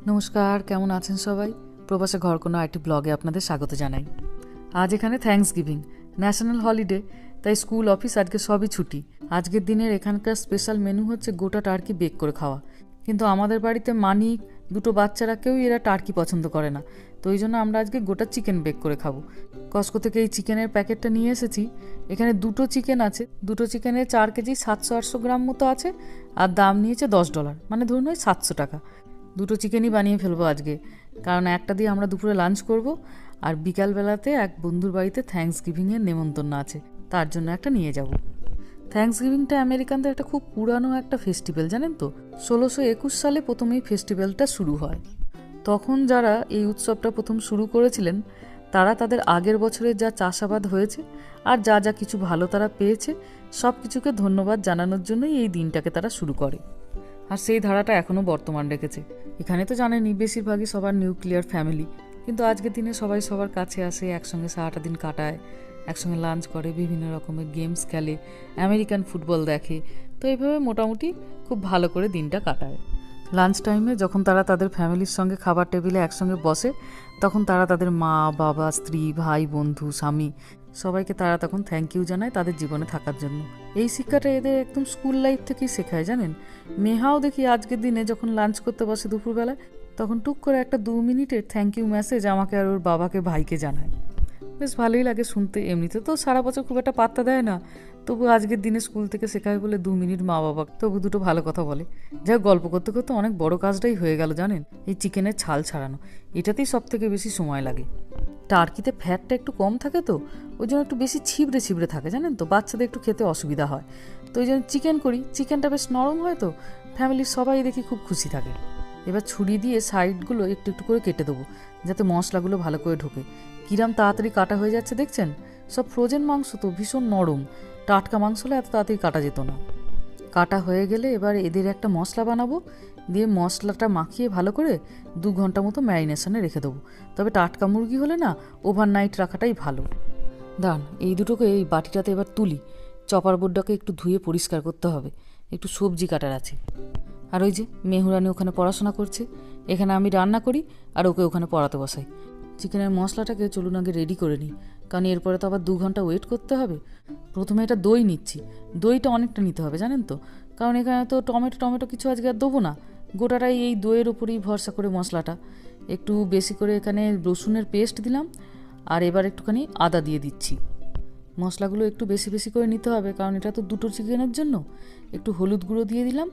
নমস্কার, কেমন আছেন সবাই? প্রবাসে ঘর কোনো একটি ব্লগে আপনাদের স্বাগত জানাই। আজ এখানে থ্যাঙ্কস গিভিং, ন্যাশনাল হলিডে, তাই স্কুল অফিস আজকে সবই ছুটি। আজকের দিনের এখানকার স্পেশাল মেনু হচ্ছে গোটা টার্কি বেক করে খাওয়া। কিন্তু আমাদের বাড়িতে মানিক, দুটো বাচ্চারা কেউই এরা টার্কি পছন্দ করে না, তো ওই জন্য আমরা আজকে গোটা চিকেন বেক করে খাবো। কস্কো থেকে এই চিকেনের প্যাকেটটা নিয়ে এসেছি। এখানে দুটো চিকেন আছে, দুটো চিকেনের 4 কেজি 700-800 গ্রাম মতো আছে, আর দাম নিয়েছে $10, মানে ধরুন ওই 700 টাকা। দুটো চিকেনই বানিয়ে ফেলবো আজকে, কারণ একটা দিয়ে আমরা দুপুরে লাঞ্চ করব, আর বিকালবেলাতে এক বন্ধুর বাড়িতে থ্যাঙ্কস গিভিংয়ের নেমন্তন্ন আছে, তার জন্য একটা নিয়ে যাব। থ্যাঙ্কস গিভিংটা আমেরিকানদের একটা খুব পুরানো একটা ফেস্টিভ্যাল, জানেন তো? 1621 সালে প্রথম এই ফেস্টিভ্যালটা শুরু হয়। তখন যারা এই উৎসবটা প্রথম শুরু করেছিলেন, তারা তাদের আগের বছরে যা চাষাবাদ হয়েছে আর যা যা কিছু ভালো তারা পেয়েছে, সব কিছুকে ধন্যবাদ জানানোর জন্যই এই দিনটাকে তারা শুরু করে। আর সেই ধারাটা এখনও বর্তমান রেখেছে। এখানে তো জানেনই বেশিরভাগই সবার নিউক্লিয়ার ফ্যামিলি, কিন্তু আজকের দিনে সবাই সবার কাছে আসে, একসঙ্গে সারাটা দিন কাটায়, একসঙ্গে লাঞ্চ করে, বিভিন্ন রকমের গেমস খেলে, আমেরিকান ফুটবল দেখে। তো এইভাবে মোটামুটি খুব ভালো করে দিনটা কাটায়। লাঞ্চ টাইমে যখন তারা তাদের ফ্যামিলির সঙ্গে খাবার টেবিলে একসঙ্গে বসে, তখন তারা তাদের মা, বাবা, স্ত্রী, ভাই, বন্ধু, স্বামী সবাইকে তারা তখন থ্যাংক ইউ জানায় তাদের জীবনে থাকার জন্য। এই শিক্ষাটা এদের একদম স্কুল লাইফ থেকেই শেখায়, জানেন? মেহাও দেখি আজকের দিনে যখন লাঞ্চ করতে বসে দুপুরবেলায়, তখন টুক করে একটা 2 মিনিটের থ্যাংক ইউ মেসেজ আমাকে আর ওর বাবাকে, ভাইকে জানায়। বেশ ভালোই লাগে শুনতে। এমনিতে তো সারা বছর খুব একটা পাত্তা দেয় না, তবু আজকের দিনে স্কুল থেকে শেখায় বলে 2 মিনিট মা বাবা তবু দুটো ভালো কথা বলে। যাই হোক, গল্প করতে করতে অনেক বড় কাজটাই হয়ে গেল, জানেন? এই চিকেনের ছাল ছাড়ানো, এটাতেই সব থেকে বেশি সময় লাগে। টার্কিতে ফ্যাটটা একটু কম থাকে, তো ওই জন্য একটু বেশি ছিবড়ে ছিবড়ে থাকে, জানেন তো? বাচ্চাদের একটু খেতে অসুবিধা হয়, তো ওই জন্য চিকেন করি। চিকেনটা বেশ নরম হয়, তো ফ্যামিলির সবাই দেখি খুব খুশি থাকে। এবার ছুরি দিয়ে সাইডগুলো একটু একটু করে কেটে দেবো, যাতে মশলাগুলো ভালো করে ঢোকে। কিরাম তাড়াতাড়ি কাটা হয়ে যাচ্ছে দেখছেন? সব ফ্রোজেন মাংস তো, ভীষণ নরম। টাটকা মাংস হলে এত তাড়াতাড়ি কাটা যেত না। কাটা হয়ে গেলে এবার এদের একটা মশলা বানাবো, দিয়ে মশলাটা মাখিয়ে ভালো করে 2 ঘন্টা মতো ম্যারিনেশনে রেখে দেবো। তবে টাটকা মুরগি হলে না, ওভারনাইট রাখাটাই ভালো। দাঁড়ান, এই দুটোকে এই বাটিটাতে এবার তুলি। চপার বোর্ডটাকে একটু ধুয়ে পরিষ্কার করতে হবে, একটু সবজি কাটার আছে। আর ওই যে মেহুরানি ওখানে পড়াশোনা করছে, এখানে আমি রান্না করি আর ওকে ওখানে পড়াতে বসাই। চিকেনের মশলাটাকে চলুন আগে রেডি করে নিই, কারণ এরপরে তো আবার 2 ঘন্টা ওয়েট করতে হবে। প্রথমে এটা দই নিচ্ছি। দইটা অনেকটা নিতে হবে, জানেন তো? কারণ এখানে তো টমেটো কিছু আজকে আর দেবো না, গোটাটাই এই দইয়ের ওপরেই ভরসা করে মশলাটা। একটু বেশি করে এখানে রসুনের পেস্ট দিলাম, আর এবার একটুখানি আদা দিয়ে দিচ্ছি। মশলাগুলো একটু বেশি বেশি করে নিতে হবে, কারণ এটা তো দুটো চিকেনের জন্য। একটু হলুদ গুঁড়ো দিয়ে দিলাম,